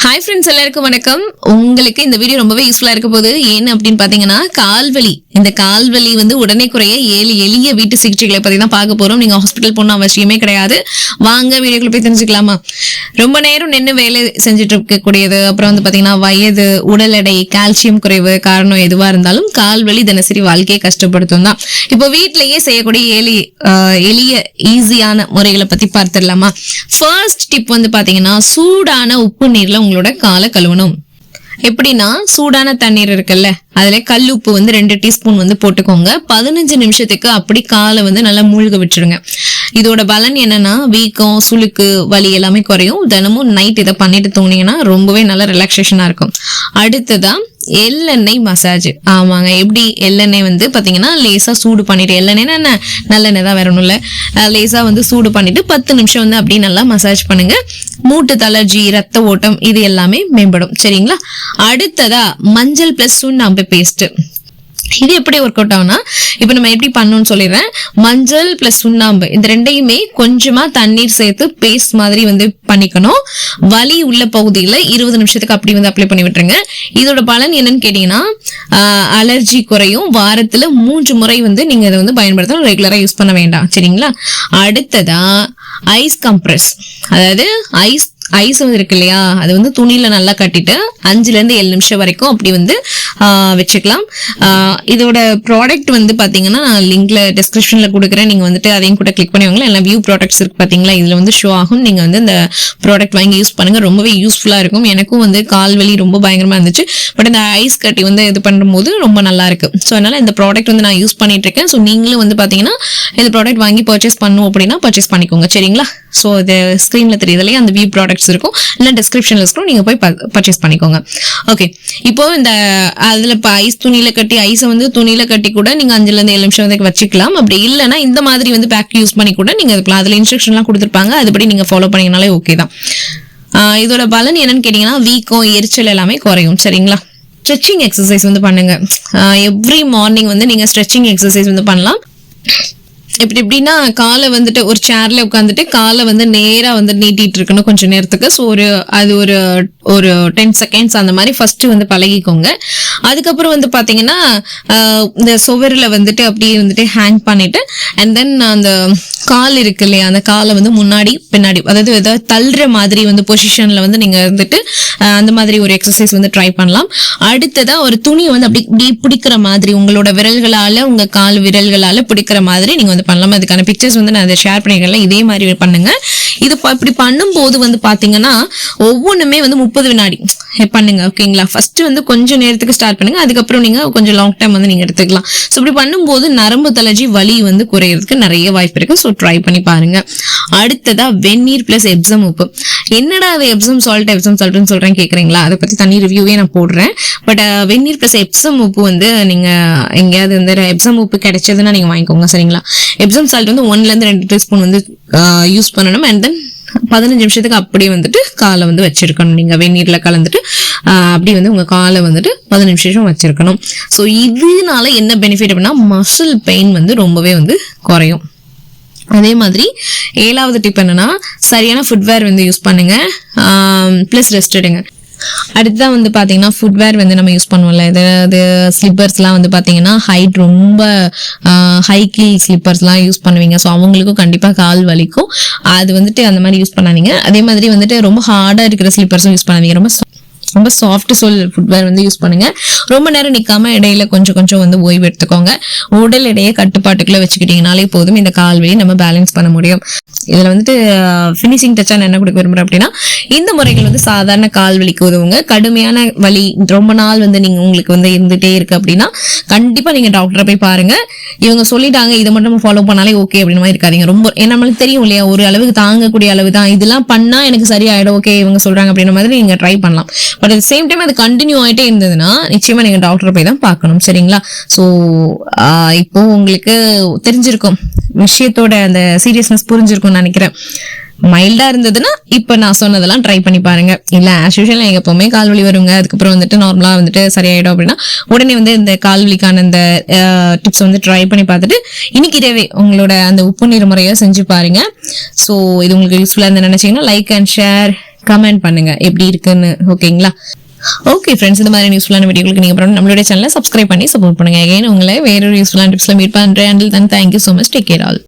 Hi friends, எல்லாருக்கும் வணக்கம். உங்களுக்கு இந்த வீடியோ ரொம்பவே யூஸ்ஃபுல்லா இருக்க போகுது. ஏன்னு அப்படின்னு பாத்தீங்கன்னா, கால்வலி. இந்த கால்வலி வந்து உடனே குறைய 7 எளிய வீட்டு சிகிச்சைகளை பத்தி தான் பார்க்க போறோம். நீங்க ஹாஸ்பிட்டல் போகணும் அவசியமே கிடையாது. வாங்க வீடியோக்குள்ள போய் தெரிஞ்சுக்கலாமா? ரொம்ப நேரம் நின்று வேலை செஞ்சுட்டு இருக்கக்கூடியது, அப்புறம் வந்து பாத்தீங்கன்னா வயது, உடல் எடை, கால்சியம் குறைவு காரணம் எதுவா இருந்தாலும் கால்வலி தினசரி வாழ்க்கையை கஷ்டப்படுத்தும் தான். இப்போ வீட்டிலேயே செய்யக்கூடிய எளிய ஈஸியான முறைகளை பத்தி பார்த்துடலாமா? ஃபர்ஸ்ட் டிப் வந்து பாத்தீங்கன்னா, சூடான உப்பு நீர்ல உங்களோட காலை கழுவணும். எப்படின்னா, சூடான தண்ணீர் இருக்குல்ல, அதுல கல்லுப்பு வந்து 2 டீஸ்பூன் வந்து போட்டுக்கோங்க. 15 நிமிஷத்துக்கு அப்படி காலை வந்து நல்லா மூழ்க விட்டுருங்க. இதோட பலன் என்னன்னா, வீக்கம், சுளுக்கு, வலி எல்லாமே குறையும். தினமும் நைட் இதை பண்ணிட்டு தூங்கினீங்கன்னா ரொம்பவே நல்ல ரிலாக்ஸேஷனா இருக்கும். அடுத்ததா எள்ளெண்ணெய் மசாஜ். ஆமாங்க, எப்படி எள்ளெண்ணெய் வந்து பாத்தீங்கன்னா லேசா சூடு பண்ணிட்டு, எள்ளெண்ணெய்னா என்ன, நல்லெண்ணெய் தான், வேற ஒண்ணும் இல்ல, லேசா வந்து சூடு பண்ணிட்டு 10 நிமிஷம் வந்து அப்படியே நல்லா மசாஜ் பண்ணுங்க. மூட்டு தளர்ச்சி, ரத்த ஓட்டம் இது எல்லாமே மேம்படும். சரிங்களா? அடுத்ததா மஞ்சள் பிளஸ் சுண்ணாம்பு பேஸ்ட். இது எப்படி ஒர்க் அவுட் ஆகும்னா, இப்ப நம்ம எப்படி பண்ணணும்னு சொல்லிடுறேன். மஞ்சள் பிளஸ் சுண்ணாம்பு இந்த ரெண்டையுமே கொஞ்சமா தண்ணீர் சேர்த்து பேஸ்ட் மாதிரி வந்து பண்ணிக்கணும். வலி உள்ள பகுதியில 20 நிமிஷத்துக்கு அப்படி வந்து அப்ளை பண்ணி விட்டுருங்க. இதோட பலன் என்னன்னு கேட்டீங்கன்னா, அலர்ஜி குறையும். வாரத்துல 3 முறை வந்து நீங்க இதை வந்து பயன்படுத்தணும். ரெகுலரா யூஸ் பண்ண வேண்டாம். சரிங்களா? அடுத்ததா ஐஸ் கம்ப்ரஸ். அதாவது ஐஸ் வந்து இருக்கு இல்லையா, அது வந்து துணியில நல்லா கட்டிட்டு 5 to 7 நிமிஷம் வரைக்கும் அப்படி வந்து வச்சுக்கலாம். இதோட ப்ராடக்ட் வந்து பாத்தீங்கன்னா நான் லிங்க்ல டிஸ்கிரிப்ஷன்ல கொடுக்குறேன். நீங்க வந்துட்டு அதையும் கூட கிளிக் பண்ணிவாங்க. எல்லாம் வியூ ப்ராடக்ட்ஸ் இருக்கு பாத்தீங்களா, இதுல வந்து ஷோ ஆகும். நீங்க வந்து இந்த ப்ராடக்ட் வாங்கி யூஸ் பண்ணுங்க. ரொம்பவே யூஸ்ஃபுல்லா இருக்கும். எனக்கும் வந்து கால் வலி ரொம்ப பயங்கரமா இருந்துச்சு. பட் இந்த ஐஸ் கட்டி வந்து இது பண்ணும்போது ரொம்ப நல்லா இருக்கு. ஸோ அதனால இந்த ப்ராடக்ட் வந்து நான் யூஸ் பண்ணிட்டு இருக்கேன். ஸோ நீங்களும் வந்து பாத்தீங்கன்னா இந்த ப்ராடக்ட் வாங்கி பர்ச்சேஸ் பண்ணும் அப்படின்னா பர்ச்சேஸ் பண்ணிக்கோங்க. சரிங்களா? ஸோ இது ஸ்கிரீன்ல தெரியுது இல்லையா, அந்த வியூ ப்ராடக்ட்ஸ் இருக்கும், இல்லை டிஸ்கிரிப்ஷன்ல இருக்கும், நீங்க போய் பர்ச்சேஸ் பண்ணிக்கோங்க. ஓகே, இப்போ இந்த அதுல ஐஸ் துணியில கட்டி, ஐஸை வந்து துணியில கட்டி கூட நீங்க 5 to 7 நிமிஷம் வந்து வச்சுக்கலாம். அப்படி இல்லைன்னா இந்த மாதிரி வந்து பேக் யூஸ் பண்ணி கூட நீங்க இருக்கலாம். அதுல இன்ஸ்ட்ரக்ஷன்லாம் கொடுத்துருப்பாங்க, அதுபடி நீங்க ஃபாலோ பண்ணீங்கனாலே ஓகே தான். இதோட பலன் என்னன்னு கேட்டீங்கன்னா, வீக்கம், எரிச்சல் எல்லாமே குறையும். சரிங்களா? ஸ்ட்ரெச்சிங் எக்ஸசைஸ் வந்து பண்ணுங்க. எவ்ரி மார்னிங் வந்து நீங்க ஸ்ட்ரெச்சிங் எக்ஸசைஸ் வந்து பண்ணலாம். எப்படின்னா, காலை வந்துட்டு ஒரு சேர்ல உட்காந்துட்டு காலை வந்து நேரா வந்து நீட்டிட்டு இருக்கணும் கொஞ்ச நேரத்துக்கு. ஸோ அது ஒரு 10 seconds அந்த மாதிரி ஃபர்ஸ்ட் வந்து பழகிக்கோங்க. அதுக்கப்புறம் வந்து பாத்தீங்கன்னா, இந்த சுவரில் வந்துட்டு அப்படியே வந்துட்டு ஹேங் பண்ணிட்டு, அண்ட் தென் அந்த கால் இருக்கு இல்லையா, அந்த காலை வந்து முன்னாடி பின்னாடி, அதாவது ஏதாவது தள்ளுற மாதிரி வந்து பொசிஷன்ல வந்து நீங்க இருந்துட்டு அந்த மாதிரி ஒரு எக்ஸசைஸ் வந்து ட்ரை பண்ணலாம். அடுத்ததா ஒரு துணியை வந்து அப்படி பிடிக்கிற மாதிரி, உங்களோட விரல்களால, உங்க கால் விரல்களால பிடிக்கிற மாதிரி நீங்க வந்து பண்ணலாம். அதுக்கான பிக்சர்ஸ் வந்து நான் அதை ஷேர் பண்ணிக்கிறேன். இதே மாதிரி பண்ணுங்க. இது இப்படி பண்ணும்போது வந்து பாத்தீங்கன்னா ஒவ்வொன்றுமே வந்து 30 வினாடி பண்ணுங்க. ஓகேங்களா? ஃபர்ஸ்ட் வந்து கொஞ்சம் நேரத்துக்கு ஸ்டார்ட் பண்ணுங்க. அதுக்கப்புறம் நீங்க கொஞ்சம் லாங் டைம் வந்து நீங்க எடுத்துக்கலாம். ஸோ இப்படி பண்ணும்போது நரம்பு தளர்ச்சி, வலி வந்து குறையறதுக்கு நிறைய வாய்ப்பு இருக்கு. ஸோ ட்ரை பண்ணி பாருங்க. அடுத்ததா வெந்நீர் பிளஸ் எப்சம் உப்பு. என்னடா அது எப்சம் சால்ட்னு சொல்றேன் கேக்குறீங்களா? அதை பத்தி தனி ரிவ்யூவே நான் போடுறேன். பட் வெந்நீர் பிளஸ் எப்சம் உப்பு வந்து நீங்க எங்கேயாவது இந்த எப்சம் உப்பு கிடைச்சதுன்னா நீங்க வாங்கிக்கோங்க. சரிங்களா? எப்சம் சால்ட் வந்து 1 to 2 டீஸ்பூன் வந்து யூஸ் பண்ணணும். அண்ட் தென் 15 நிமிஷத்துக்கு அப்படியே வந்துட்டு காலை வந்து வச்சிருக்கணும். நீங்க வெந்நீர்ல கலந்துட்டு அப்படி வந்து உங்க காலை வந்துட்டு 15 நிமிஷம் வச்சிருக்கணும். ஸோ இதனால என்ன பெனிஃபிட் அப்படின்னா, மசில் பெயின் வந்து ரொம்பவே வந்து குறையும். அதே மாதிரி 7வது டிப் என்னன்னா, சரியான ஃபுட்வேர் வந்து யூஸ் பண்ணுங்க. பிளஸ் ரெஸ்ட் எடுங்க. அடுத்ததான் வந்து பாத்தீங்கன்னா, ஃபுட்வேர் வந்து நம்ம யூஸ் பண்ணுவோம்ல, இது ஸ்லிப்பர்ஸ்லாம் வந்து பாத்தீங்கன்னா ரொம்ப ஹை கீல் ஸ்லிப்பர்ஸ்லாம் யூஸ் பண்ணுவீங்க. ஸோ அவங்களுக்கும் கண்டிப்பா கால் வலிக்கும். அது வந்துட்டு அந்த மாதிரி யூஸ் பண்ணாதீங்க. அதே மாதிரி வந்துட்டு ரொம்ப ஹார்டா இருக்கிற ஸ்லிப்பர்ஸும் யூஸ் பண்ணாதீங்க. ரொம்ப சாஃப்ட் சோல் ஃபுட்வேர் வந்து யூஸ் பண்ணுங்க. ரொம்ப நேரம் நிக்காம இடையில கொஞ்சம் வந்து ஓய்வு எடுத்துக்கோங்க. உடல் எடையை கட்டுப்பாட்டுக்குள்ள வச்சுக்கிட்டீங்கனாலே போதும். இந்த கால் வலி நம்ம பேலன்ஸ் பண்ண முடியும். இதுல வந்துட்டு பினிஷிங் டச்சா என்ன கொடுக்க விரும்புறேன் அப்படின்னா, இந்த முறைகள் வந்து சாதாரண கால் வலிக்கு உதவுங்க. கடுமையான வலி ரொம்ப நாள் வந்து நீங்க உங்களுக்கு வந்து இருந்துட்டே இருக்கு அப்படின்னா கண்டிப்பா நீங்க டாக்டரை போய் பாருங்க. இவங்க சொல்லிட்டாங்க இதை மட்டும் ஃபாலோ பண்ணாலே ஓகே அப்படின்னு மாதிரி இருக்காதீங்க. ரொம்ப நம்மளுக்கு தெரியும் இல்லையா, ஒரு அளவுக்கு தாங்கக்கூடிய அளவு தான், இதெல்லாம் பண்ணா எனக்கு சரியாயிடும், ஓகே இவங்க சொல்றாங்க அப்படின்ற மாதிரி நீங்க ட்ரை பண்ணலாம். பட் அட் சேம் டைம் அது கண்டினியூ ஆயிட்டே இருந்ததுன்னா நிச்சயமா நீங்க டாக்டரை போய் தான் பார்க்கணும். சரிங்களா? ஸோ இப்போ உங்களுக்கு தெரிஞ்சிருக்கும், விஷயத்தோட அந்த சீரியஸ்னஸ் புரிஞ்சிருக்கும்னு நினைக்கிறேன். மைல்டா இருந்ததுன்னா இப்ப நான் சொன்னதெல்லாம் ட்ரை பண்ணி பாருங்க. இல்ல ஆஸ் யூஷுவல் எனக்கு எப்பவுமே கால்வலி வருங்க, அதுக்கப்புறம் வந்துட்டு நார்மலா வந்துட்டு சரியாயிடும் அப்படின்னா உடனே வந்து இந்த கால்வலிக்கான இந்த டிப்ஸ் வந்து ட்ரை பண்ணி பார்த்துட்டு இன்னைக்கு இதே உங்களோட அந்த உப்பு நீர் முறையை செஞ்சு பாருங்க. ஸோ இது உங்களுக்கு யூஸ்ஃபுல்லா இருந்து நினைச்சீங்கன்னா லைக் அண்ட் ஷேர், கமெண்ட் பண்ணுங்க எப்படி இருக்குன்னு. ஓகேங்களா? ஓகே ஃப்ரெண்ட்ஸ், இந்த மாதிரி யூஸ்ஃபுல்லான வீடியோக்கு நீங்க அப்புறம் நம்மளுடைய சேனலை சப்ஸ்கிரைப் பண்ணி சப்போர்ட் பண்ணுங்க. உங்களை வேறொரு யூஸ்ஃபுல்லான டிப்ஸ்ல மீட் பண்றேன். Until then, thank you so much. Take care all.